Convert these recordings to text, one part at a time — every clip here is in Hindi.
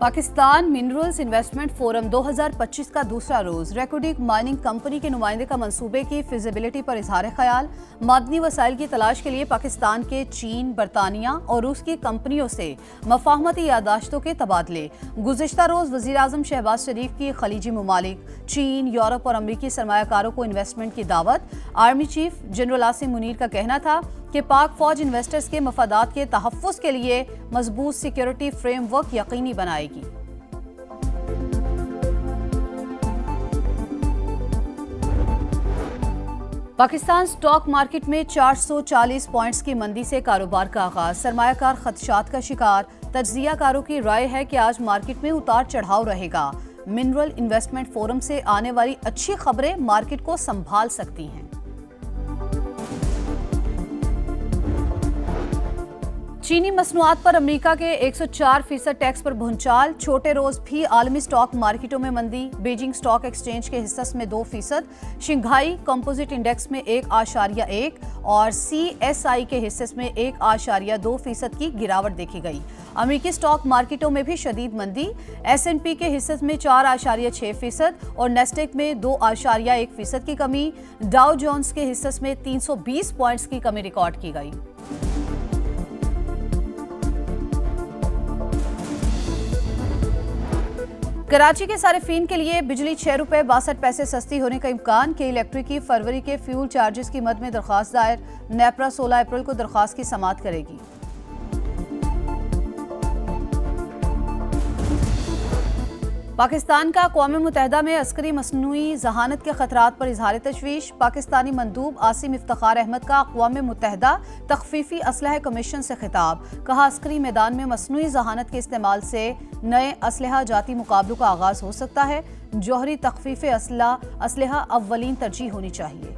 पाकिस्तान मिनरल्स इन्वेस्टमेंट फोरम 2025 का दूसरा रोज रेकोडिक माइनिंग कंपनी के नुमाइंदे का मंसूबे की फिजिबिलिटी पर इजहार ख्याल। मादनी वसाइल की तलाश के लिए पाकिस्तान के चीन, बरतानिया और रूस की कंपनियों से मफाहमती यादाश्तों के तबादले। गुज़िश्ता रोज वज़ीर आज़म शहबाज शरीफ की खलीजी ममालिक, चीन, यूरोप और अमरीकी सरमायाकारों को इन्वेस्टमेंट की दावत। Army chief general Asim Munir का कहना था कि पाक फौज इन्वेस्टर्स के मफादात के तहफ़्फ़ुज़ के लिए मजबूत सिक्योरिटी फ्रेमवर्क यकीनी बनाएगी। पाकिस्तान स्टॉक मार्केट में 440 पॉइंट्स की मंदी से कारोबार का आगाज। सरमायाकार खदशात का शिकार। तज्जियाकारों की राय है कि आज मार्केट में उतार चढ़ाव रहेगा। मिनरल इन्वेस्टमेंट फोरम से आने वाली अच्छी खबरें मार्केट को संभाल सकती हैं। चीनी मसनूआत पर अमेरिका के 104% टैक्स पर भूचाल। छोटे रोज भी आलमी स्टॉक मार्केटों में मंदी। बीजिंग स्टॉक एक्सचेंज के हिस्से में 2%, शंघाई कंपोजिट इंडेक्स में 1.1 और CSI के हिस्से में 1.2% की गिरावट देखी गई। अमेरिकी स्टॉक मार्केटों में भी शदीद मंदी। S&P के हिस्से में 4.6% और नेस्डेक में 2.1% की कमी। डाउ जोन्स के हिस्से में 320 पॉइंट्स की कमी रिकॉर्ड की गई। कराची के सारिफीन के लिए बिजली ₹6.62 सस्ती होने का इम्कान। के इलेक्ट्रिक की फरवरी के फ्यूल चार्जेस की मद में दरख्वास्त दायर। नेपरा 16 अप्रैल को दरख्वास्त की समाअत करेगी। पाकिस्तान का अक़वाम मुत्तहिदा में अस्करी मसनूई जहानत के खतरात पर इजहार तशवीश। पाकिस्तानी मंदूब आसिम इफ्तिखार अहमद का अक़वाम मुत्तहिदा तख़फ़ीफ़ी असलहा कमीशन से खिताब। कहा, अस्करी मैदान में मसनूई जहानत के इस्तेमाल से नए असलहा जाती मुकाबलों का आगाज हो सकता है। जौहरी तख़फ़ीफ़ असलहा अव्वलीन तरजीह होनी चाहिए।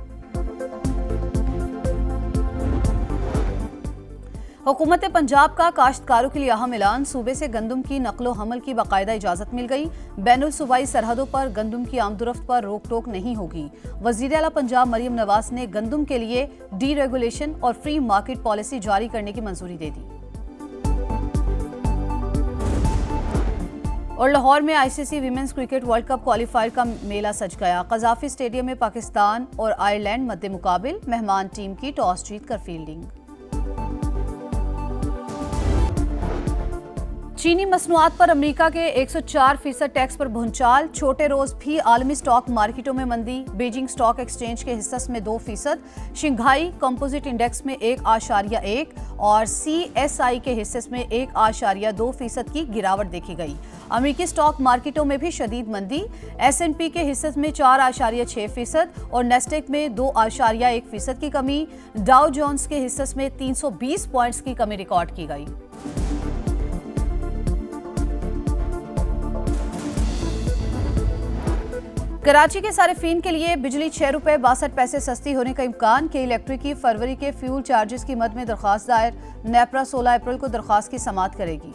हुकूमत पंजाब का काश्तकारों के लिए अहम ऐलान। सूबे से गंदम की नकलो हमल की बाकायदा इजाज़त मिल गई। बैनुल सूबाई सरहदों पर गंदम की आमदोरफ्त पर रोक टोक नहीं होगी। वज़ीर आला पंजाब मरियम नवाज ने गंदम के लिए डीरेगुलेशन और फ्री मार्केट पॉलिसी जारी करने की मंजूरी दे दी। और लाहौर में ICC women's cricket world cup qualifier का मेला सज गया। कज़ाफी स्टेडियम में पाकिस्तान और आयरलैंड मद्दे मुकाबिल। मेहमान टीम की टॉस जीतकर फील्डिंग। चीनी मसनूआत पर अमेरिका के 104% टैक्स पर भूचाल। छोटे रोज भी आलमी स्टॉक मार्केटों में मंदी। बीजिंग स्टॉक एक्सचेंज के हिस्से में 2%, शंघाई कंपोजिट इंडेक्स में 1.1 और CSI के हिस्से में 1.2% की गिरावट देखी गई। अमेरिकी स्टॉक मार्केटों में भी शदीद मंदी। S&P के हिस्से में 4.6% और नेस्डेक में 2.1% की कमी। डाउ जोन्स के हिस्से में 320 पॉइंट्स की कमी रिकॉर्ड की गई। कराची के सारिफीन के लिए बिजली ₹6.62 सस्ती होने का इम्कान। के इलेक्ट्रिक की फरवरी के फ्यूल चार्जेस की मद में दरख्वास्त दायर। नेपरा 16 अप्रैल को दरख्वास्त की समाअत करेगी।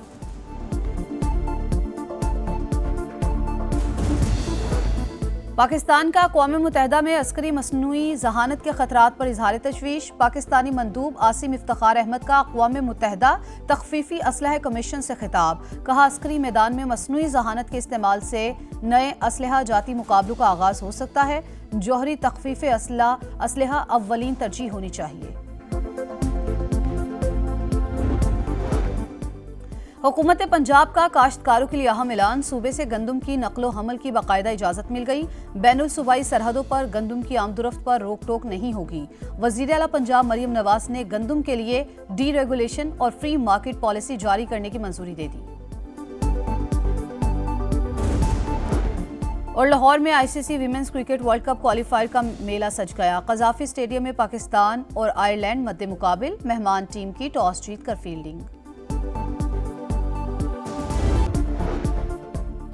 पाकिस्तान का अक़वाम मुत्तहिदा में अस्करी मसनूई जहानत के खतरात पर इजहार तशवीश। पाकिस्तानी मंदूब आसिम इफ्तिखार अहमद का अक़वाम मुत्तहिदा तख़फ़ीफ़ी असलहा कमीशन से खिताब। कहा, अस्करी मैदान में मसनूई जहानत के इस्तेमाल से नए असलहा जाती मुकाबलों का आगाज हो सकता है। जौहरी तख़फ़ीफ़ असलहा अव्वलीन तरजीह होनी चाहिए। हुकूमत पंजाब का काश्तकारों के लिए अहम ऐलान। सूबे से गंदम की नकलो हमल की बाकायदा इजाज़त मिल गई। बैनुल सूबाई सरहदों पर गंदम की आमदोरफ्त पर रोक टोक नहीं होगी। वज़ीर आला पंजाब मरियम नवाज ने गंदम के लिए डीरेगुलेशन और फ्री मार्केट पॉलिसी जारी करने की मंजूरी दे दी। और लाहौर में ICC women's cricket world cup qualifier का मेला सज गया। कज़ाफी स्टेडियम में पाकिस्तान और आयरलैंड मद्दे मुकाबिल। मेहमान टीम की टॉस जीतकर फील्डिंग।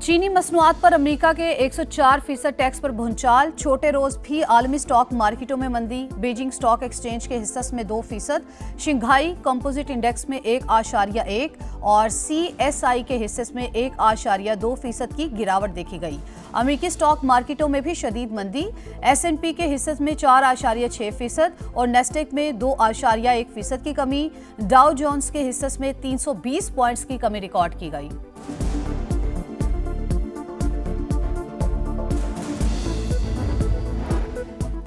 चीनी मसनूआत पर अमेरिका के 104% टैक्स पर भूचाल। छोटे रोज भी आलमी स्टॉक मार्केटों में मंदी। बीजिंग स्टॉक एक्सचेंज के हिस्से में 2%, शंघाई कंपोजिट इंडेक्स में 1.1 और CSI के हिस्से में 1.2% की गिरावट देखी गई। अमेरिकी स्टॉक मार्केटों में भी शदीद मंदी। S&P के हिस्से में 4.6% और नेस्डेक में 2.1% की कमी। डाउ जोन्स के हिस्से में 320 पॉइंट्स की कमी रिकॉर्ड की गई।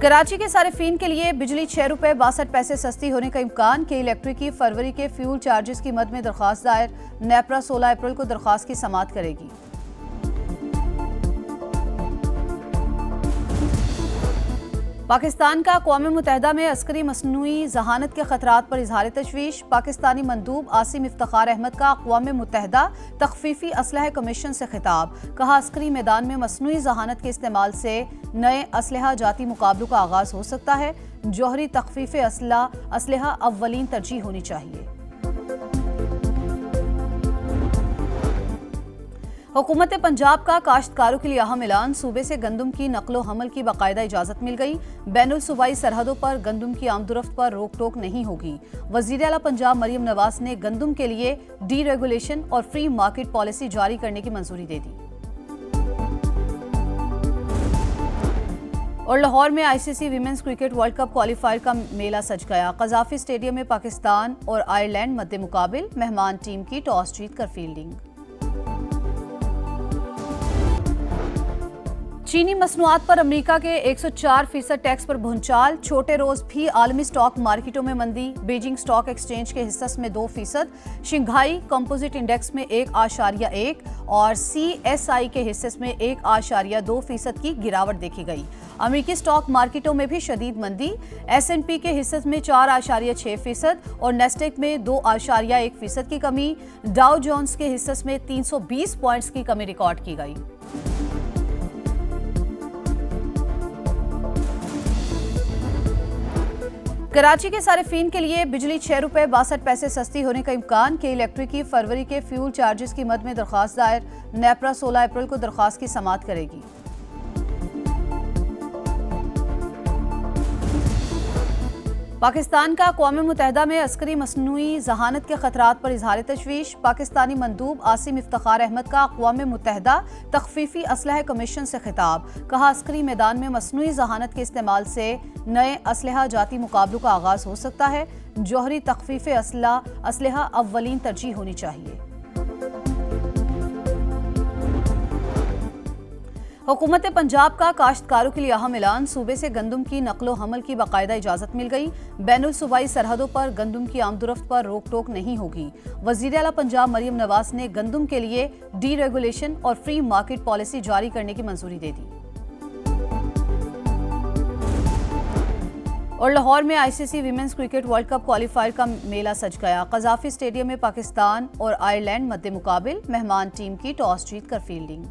कराची के सारिफीन के लिए बिजली ₹6.62 सस्ती होने का इम्कान। के इलेक्ट्रिक की फरवरी के फ्यूल चार्जेस की मद में दरख्वास्त दायर। नेपरा 16 अप्रैल को दरख्वास्त की समाअत करेगी। पाकिस्तान का अक़वाम मुत्तहिदा में अस्करी मसनूई जहानत के खतरात पर इजहार तशवीश। पाकिस्तानी मंदूब आसिम इफ्तिखार अहमद का अक़वाम मुत्तहिदा तख़फ़ीफ़ी असलहा कमीशन से खिताब। कहा, अस्करी मैदान में मसनूई जहानत के इस्तेमाल से नए असलहा जाती मुकाबलों का आगाज़ हो सकता है। जौहरी तख़फ़ीफ़ असलहा अव्वलीन तरजीह होनी चाहिए। हुकूमत पंजाब का काश्तकारों के लिए अहम ऐलान। सूबे से गंदम की नकलो हमल की बाकायदा इजाज़त मिल गई। बैनुल सूबाई सरहदों पर गंदम की आमदोरफ्त पर रोक टोक नहीं होगी। वज़ीर आला पंजाब मरियम नवाज ने गंदम के लिए डीरेगुलेशन और फ्री मार्केट पॉलिसी जारी करने की मंजूरी दे दी। और लाहौर में ICC women's cricket world cup qualifier का मेला सज गया। कज़ाफ़ी स्टेडियम में पाकिस्तान और आयरलैंड मद्दे मुकाबिल। मेहमान टीम की टॉस जीतकर फील्डिंग। चीनी मसनूआत पर अमेरिका के 104% टैक्स पर भूचाल। छोटे रोज भी आलमी स्टॉक मार्केटों में मंदी। बीजिंग स्टॉक एक्सचेंज के हिस्से में 2%, शंघाई कंपोजिट इंडेक्स में 1.1 और CSI के हिस्से में 1.2% की गिरावट देखी गई। अमेरिकी स्टॉक मार्केटों में भी शदीद मंदी। S&P के हिस्से में 4.6% और नेस्डेक में 2.1% की कमी। डाउ जोन्स के हिस्से में 320 पॉइंट्स की कमी रिकॉर्ड की गई। कराची के सारिफीन के लिए बिजली ₹6.62 सस्ती होने का इम्कान। के इलेक्ट्रिक की फरवरी के फ्यूल चार्जेस की मद में दरख्वास्त दायर। नेपरा 16 अप्रैल को दरख्वास्त की समाअत करेगी। पाकिस्तान का अक़वाम मुत्तहिदा में अस्करी मसनूई जहानत के खतरात पर इजहार तशवीश। पाकिस्तानी मंदूब आसिम इफ्तिखार अहमद का अक़वाम मुत्तहिदा तख़फ़ीफ़ी असलहा कमीशन से खिताब। कहा, अस्करी मैदान में मसनूई जहानत के इस्तेमाल से नए असलहा जाती मुकाबलों का आगाज़ हो सकता है। जौहरी तख़फ़ीफ़ असलहा अव्वलीन तरजीह होनी चाहिए। हुकूमत पंजाब का काश्तकारों के लिए अहम ऐलान। सूबे से गंदम की नकलो हमल की बाकायदा इजाज़त मिल गई। बैनुल सूबाई सरहदों पर गंदम की आमदोरफ्त पर रोक टोक नहीं होगी। वज़ीर आला पंजाब मरियम नवाज ने गंदम के लिए डीरेगुलेशन और फ्री मार्केट पॉलिसी जारी करने की मंजूरी दे दी। और लाहौर में ICC women's cricket world cup qualifier का मेला सज गया। कज़ाफ़ी स्टेडियम में पाकिस्तान और आयरलैंड मद्दे मुकाबिल। मेहमान टीम की टॉस जीतकर फील्डिंग।